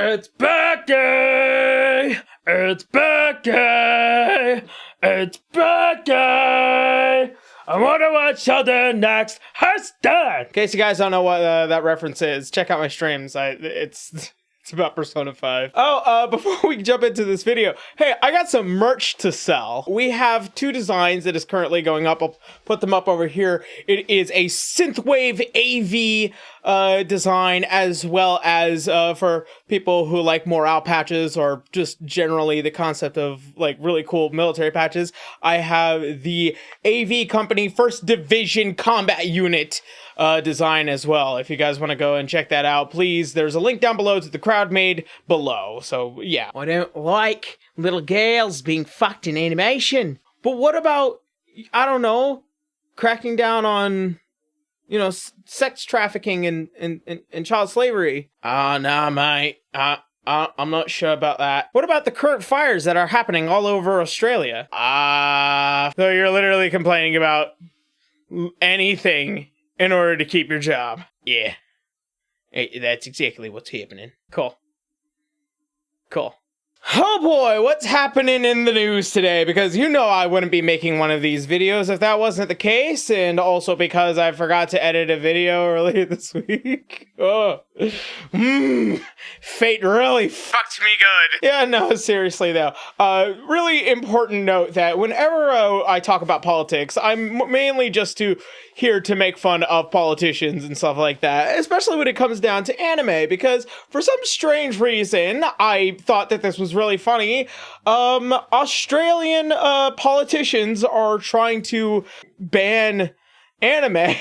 It's Becky! It's Becky! It's Becky! I wonder what Sheldon next has done! In case you guys don't know what that reference is, check out my streams. It's about Persona 5. Before we jump into this video, hey, I got some merch to sell. We have two designs that is currently going up. I'll put them up over here. It is a Synthwave AV design, as well as for people who like morale patches or just generally the concept of like really cool military patches. I have the AV Company 1st Division Combat Unit design as well. If you guys want to go and check that out, please, there's a link down below to the crowd made below. So yeah. I don't like little girls being fucked in animation. But what about, I don't know, cracking down on, you know, sex trafficking and child slavery? Nah, mate. I'm not sure about that. What about the current fires that are happening all over Australia? So you're literally complaining about anything in order to keep your job. Yeah. That's exactly what's happening. Cool. Oh boy, what's happening in the news today? Because you know I wouldn't be making one of these videos if that wasn't the case, and also because I forgot to edit a video earlier this week. Fate really fucked me good. Yeah, no, seriously though. Really important note that whenever I talk about politics, I'm mainly just here to make fun of politicians and stuff like that, especially when it comes down to anime, because for some strange reason, I thought that this was really funny. Australian politicians are trying to ban anime.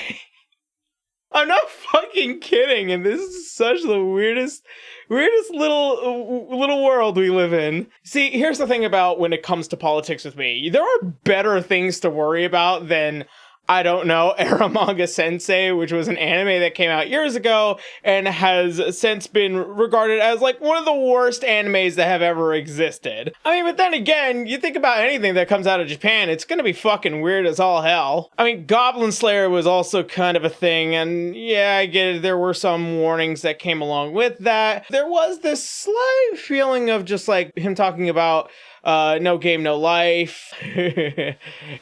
I'm not fucking kidding, and this is such the weirdest little world we live in. See, here's the thing about when it comes to politics with me. There are better things to worry about than, I don't know, Eromanga Sensei, which was an anime that came out years ago and has since been regarded as like one of the worst animes that have ever existed. I mean, but then again, you think about anything that comes out of Japan, it's gonna be fucking weird as all hell. I mean, Goblin Slayer was also kind of a thing, and yeah, I get it, there were some warnings that came along with that. There was this slight feeling of just like him talking about No Game, No Life,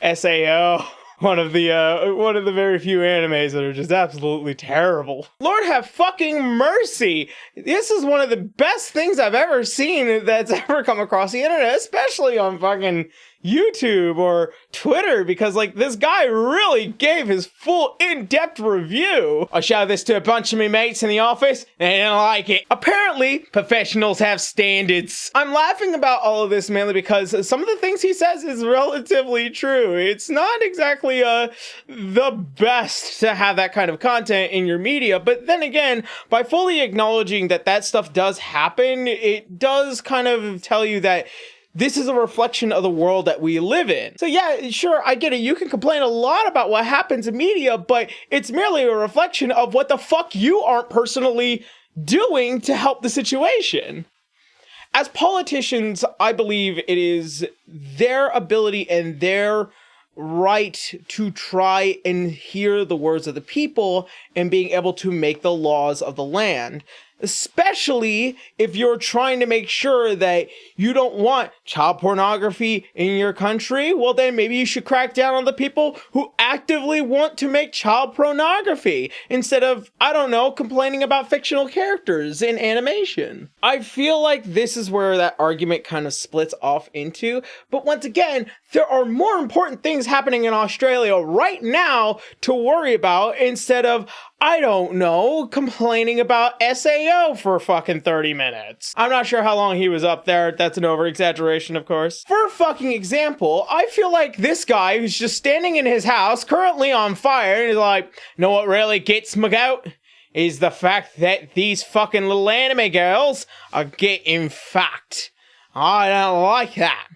SAO. One of the very few animes that are just absolutely terrible. Lord have fucking mercy! This is one of the best things I've ever seen that's ever come across the internet, especially on fucking YouTube or Twitter, because like this guy really gave his full in-depth review. I showed this to a bunch of me mates in the office and they didn't like it. Apparently, professionals have standards. I'm laughing about all of this mainly because some of the things he says is relatively true. It's not exactly the best to have that kind of content in your media, but then again, by fully acknowledging that that stuff does happen, it does kind of tell you that this is a reflection of the world that we live in. So yeah, sure, I get it. You can complain a lot about what happens in media, but it's merely a reflection of what the fuck you aren't personally doing to help the situation. As politicians, I believe it is their ability and their right to try and hear the words of the people and being able to make the laws of the land. Especially if you're trying to make sure that you don't want child pornography in your country, well then maybe you should crack down on the people who actively want to make child pornography instead of, I don't know, complaining about fictional characters in animation. I feel like this is where that argument kind of splits off into, but once again, there are more important things happening in Australia right now to worry about instead of, I don't know, complaining about SAO for fucking 30 minutes. I'm not sure how long he was up there. That's an over-exaggeration, of course. For fucking example, I feel like this guy who's just standing in his house, currently on fire, and he's like, know what really gets my goat? Is the fact that these fucking little anime girls are getting fucked. I don't like that.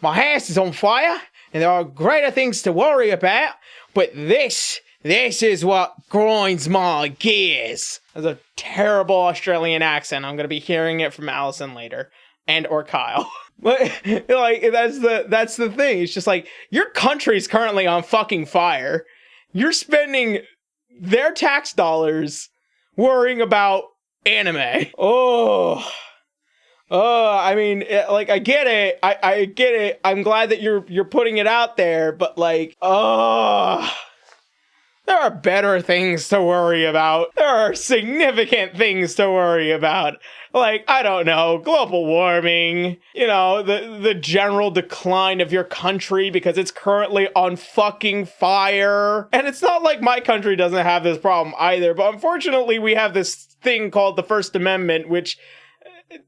My house is on fire, and there are greater things to worry about, but this is what grinds my gears. That's a terrible Australian accent. I'm gonna be hearing it from Allison later. And or Kyle. But like that's the thing. It's just like your country's currently on fucking fire. You're spending their tax dollars worrying about anime. Oh. I mean, like, I get it. I get it. I'm glad that you're putting it out there, but like, there are better things to worry about. There are significant things to worry about. Like, I don't know, global warming, you know, the general decline of your country because it's currently on fucking fire. And it's not like my country doesn't have this problem either, but unfortunately we have this thing called the First Amendment, which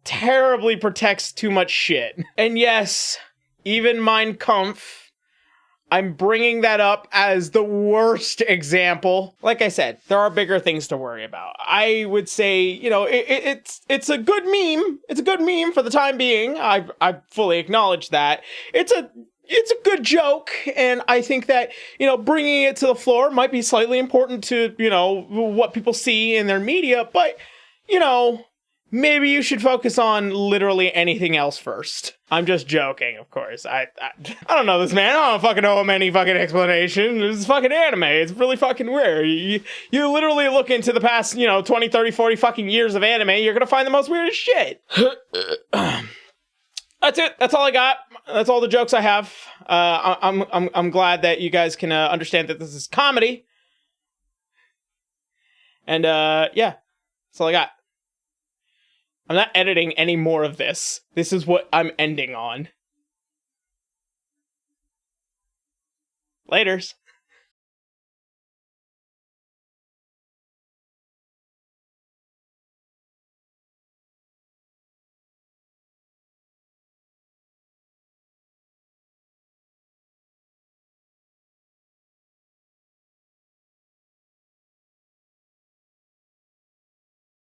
terribly protects too much shit. And yes, even Mein Kampf, I'm bringing that up as the worst example. Like I said, there are bigger things to worry about. I would say, you know, it's a good meme. It's a good meme for the time being. I fully acknowledge that. It's a good joke, and I think that, you know, bringing it to the floor might be slightly important to, you know, what people see in their media, but, you know, maybe you should focus on literally anything else first. I'm just joking, of course. I don't know this man. I don't fucking owe him any fucking explanation. This is fucking anime. It's really fucking weird. You literally look into the past, you know, 20, 30, 40 fucking years of anime, you're gonna find the most weirdest shit. That's it. That's all I got. That's all the jokes I have. I'm glad that you guys can understand that this is comedy. And yeah, that's all I got. I'm not editing any more of this. This is what I'm ending on. Laters.